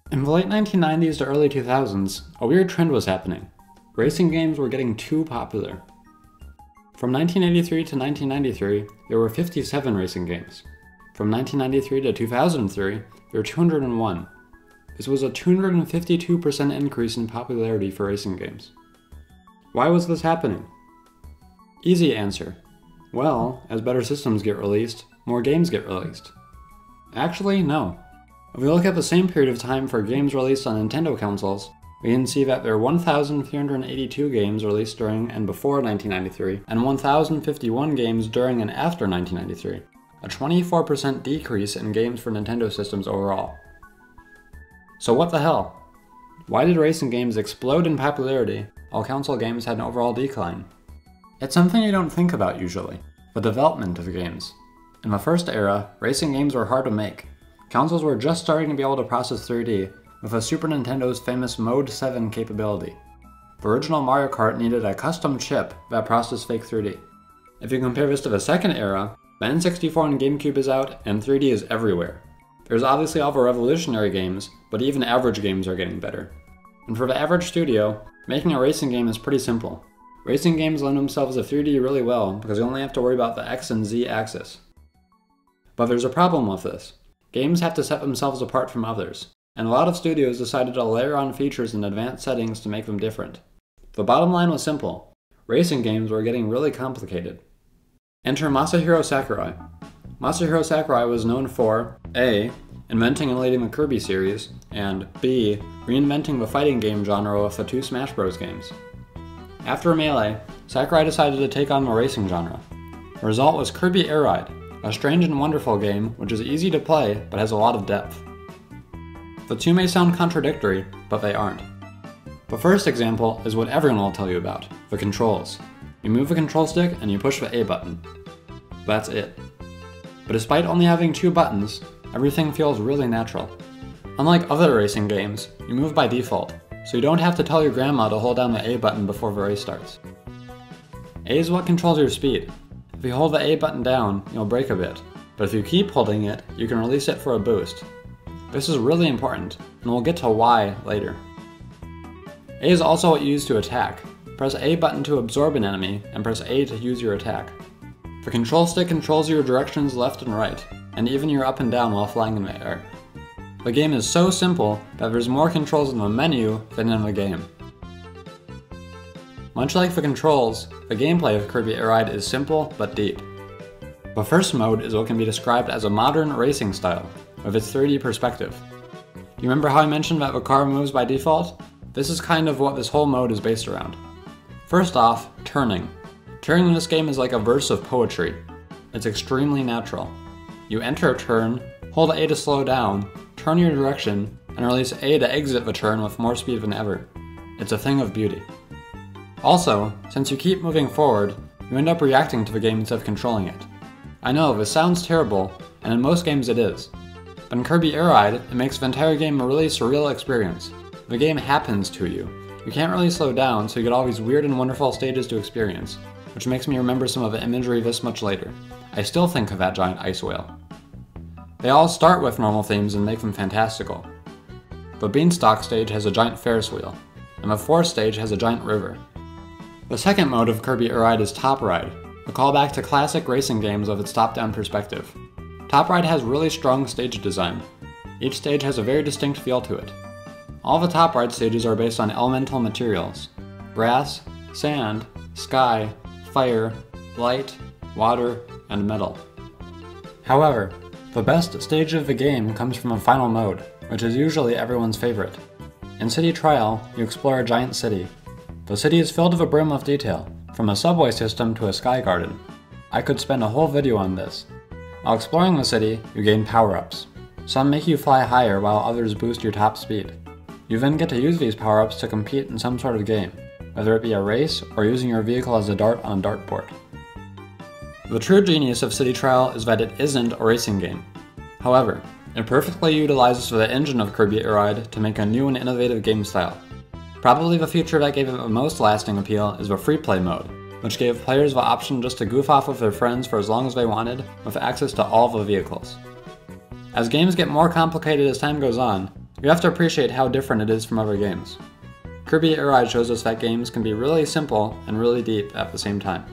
In the late 1990s to early 2000s, a weird trend was happening. Racing games were getting too popular. From 1983 to 1993, there were 57 racing games. From 1993 to 2003, there were 201. This was a 252% increase in popularity for racing games. Why was this happening? Easy answer. Well, as better systems get released, more games get released. Actually, no. If we look at the same period of time for games released on Nintendo consoles, we can see that there are 1,382 games released during and before 1993, and 1,051 games during and after 1993, a 24% decrease in games for Nintendo systems overall. So what the hell? Why did racing games explode in popularity while console games had an overall decline? It's something you don't think about usually, the development of games. In the first era, racing games were hard to make. Consoles were just starting to be able to process 3D, with a Super Nintendo's famous Mode 7 capability. The original Mario Kart needed a custom chip that processed fake 3D. If you compare this to the second era, the N64 and GameCube is out, and 3D is everywhere. There's obviously all the revolutionary games, but even average games are getting better. And for the average studio, making a racing game is pretty simple. Racing games lend themselves to 3D really well because you only have to worry about the X and Z axis. But there's a problem with this. Games have to set themselves apart from others, and a lot of studios decided to layer on features and advanced settings to make them different. The bottom line was simple. Racing games were getting really complicated. Enter Masahiro Sakurai. Masahiro Sakurai was known for A. Inventing and leading the Kirby series, and B. Reinventing the fighting game genre with the two Smash Bros. Games. After Melee, Sakurai decided to take on the racing genre. The result was Kirby Air Ride, a strange and wonderful game which is easy to play but has a lot of depth. The two may sound contradictory, but they aren't. The first example is what everyone will tell you about, the controls. You move the control stick and you push the A button. That's it. But despite only having two buttons, everything feels really natural. Unlike other racing games, you move by default, so you don't have to tell your grandma to hold down the A button before the race starts. A is what controls your speed. If you hold the A button down, you'll brake a bit, but if you keep holding it, you can release it for a boost. This is really important, and we'll get to why later. A is also what you use to attack. Press A button to absorb an enemy, and press A to use your attack. The control stick controls your directions left and right, and even your up and down while flying in the air. The game is so simple that there's more controls in the menu than in the game. Much like the controls, the gameplay of Kirby Air Ride is simple but deep. The first mode is what can be described as a modern racing style, with its 3D perspective. You remember how I mentioned that the car moves by default? This is kind of what this whole mode is based around. First off, turning. Turning in this game is like a verse of poetry. It's extremely natural. You enter a turn, hold A to slow down, turn your direction, and release A to exit the turn with more speed than ever. It's a thing of beauty. Also, since you keep moving forward, you end up reacting to the game instead of controlling it. I know, this sounds terrible, and in most games it is. But in Kirby Air Ride, it makes the entire game a really surreal experience. The game happens to you. You can't really slow down, so you get all these weird and wonderful stages to experience, which makes me remember some of the imagery this much later. I still think of that giant ice whale. They all start with normal themes and make them fantastical. The Beanstalk stage has a giant Ferris wheel, and the fourth stage has a giant river. The second mode of Kirby Air Ride is Top Ride, a callback to classic racing games of its top-down perspective. Top Ride has really strong stage design. Each stage has a very distinct feel to it. All the Top Ride stages are based on elemental materials: grass, sand, sky, fire, light, water, and metal. However, the best stage of the game comes from a final mode, which is usually everyone's favorite. In City Trial, you explore a giant city. The city is filled to the brim with detail, from a subway system to a sky garden. I could spend a whole video on this. While exploring the city, you gain power-ups. Some make you fly higher while others boost your top speed. You then get to use these power-ups to compete in some sort of game, whether it be a race or using your vehicle as a dart on a dartboard. The true genius of City Trial is that it isn't a racing game. However, it perfectly utilizes the engine of Kirby Air Ride to make a new and innovative game style. Probably the feature that gave it the most lasting appeal is the free play mode, which gave players the option just to goof off with their friends for as long as they wanted, with access to all the vehicles. As games get more complicated as time goes on, You have to appreciate how different it is from other games. Kirby Air Ride shows us that games can be really simple and really deep at the same time.